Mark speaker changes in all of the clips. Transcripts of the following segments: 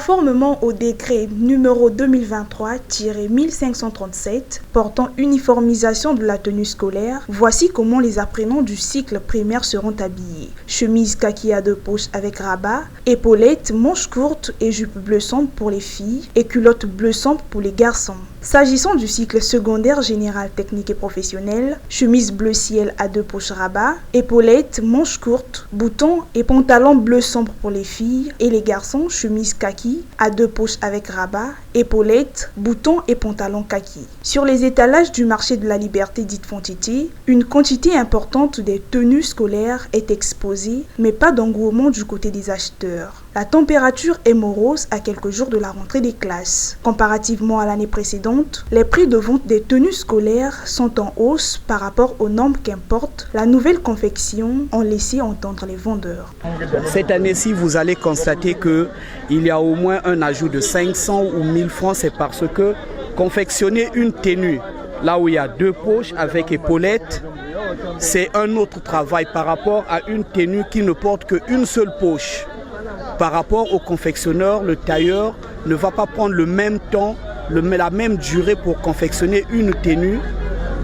Speaker 1: Conformément au décret numéro 2023-1537 portant uniformisation de la tenue scolaire, voici comment les apprenants du cycle primaire seront habillés. Chemise kaki à 2 poches avec rabat, épaulettes, manches courtes et jupe bleu sombre pour les filles et culottes bleu sombre pour les garçons. S'agissant du cycle secondaire général technique et professionnel, chemise bleu ciel à 2 poches rabat, épaulettes, manches courtes, boutons et pantalons bleu sombre pour les filles et les garçons, chemise kaki à 2 poches avec rabat, épaulettes, boutons et pantalons kaki. Sur les étalages du marché de la Liberté dite Fontiti, une quantité importante des tenues scolaires est exposée, mais pas d'engouement du côté des acheteurs. La température est morose à quelques jours de la rentrée des classes. Comparativement à l'année précédente, les prix de vente des tenues scolaires sont en hausse par rapport aux normes qu'importe la nouvelle confection, ont laissé entendre les vendeurs.
Speaker 2: Cette année-ci, vous allez constater qu'il y a au moins un ajout de 500 ou 1000 francs. C'est parce que confectionner une tenue, là où il y a 2 poches avec épaulettes, c'est un autre travail par rapport à une tenue qui ne porte qu'une seule poche. Par rapport au confectionneur, le tailleur ne va pas prendre le même temps, la même durée pour confectionner une tenue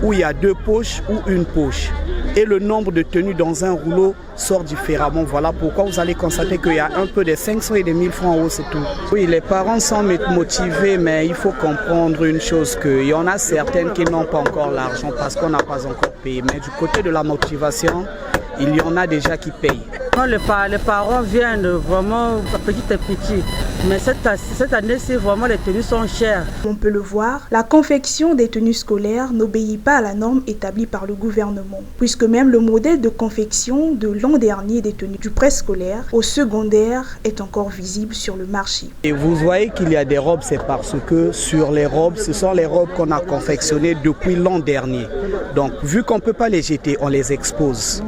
Speaker 2: où il y a 2 poches ou une poche. Et le nombre de tenues dans un rouleau sort différemment. Voilà pourquoi vous allez constater qu'il y a un peu des 500 et des 1000 francs en haut, c'est tout. Oui, les parents sont motivés, mais il faut comprendre une chose, qu'il y en a certaines qui n'ont pas encore l'argent parce qu'on n'a pas encore payé. Mais du côté de la motivation, il y en a déjà qui payent.
Speaker 3: Les parents viennent vraiment petit à petit, mais cette année-ci, vraiment les tenues sont chères.
Speaker 1: On peut le voir, la confection des tenues scolaires n'obéit pas à la norme établie par le gouvernement, puisque même le modèle de confection de l'an dernier des tenues du préscolaire au secondaire est encore visible sur le marché.
Speaker 2: Et vous voyez qu'il y a des robes, c'est parce que sur les robes, ce sont les robes qu'on a confectionnées depuis l'an dernier. Donc, vu qu'on ne peut pas les jeter, on les expose.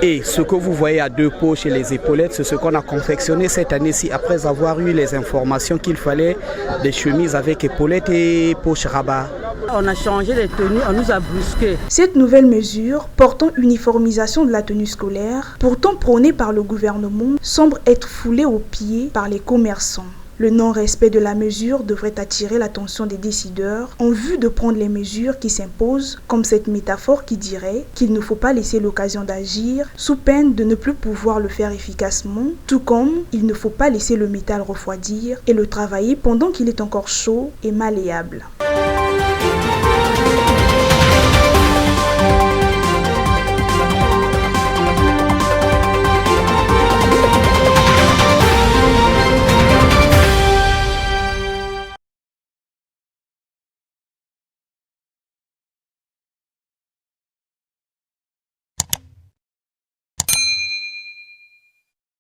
Speaker 2: Et ce que vous voyez à 2 poches et les épaulettes, c'est ce qu'on a confectionné cette année-ci après avoir eu les informations qu'il fallait des chemises avec épaulettes et poches rabat.
Speaker 3: On a changé les tenues, on nous a brusqués.
Speaker 1: Cette nouvelle mesure portant uniformisation de la tenue scolaire, pourtant prônée par le gouvernement, semble être foulée aux pieds par les commerçants. Le non-respect de la mesure devrait attirer l'attention des décideurs en vue de prendre les mesures qui s'imposent, comme cette métaphore qui dirait qu'il ne faut pas laisser l'occasion d'agir sous peine de ne plus pouvoir le faire efficacement, tout comme il ne faut pas laisser le métal refroidir et le travailler pendant qu'il est encore chaud et malléable.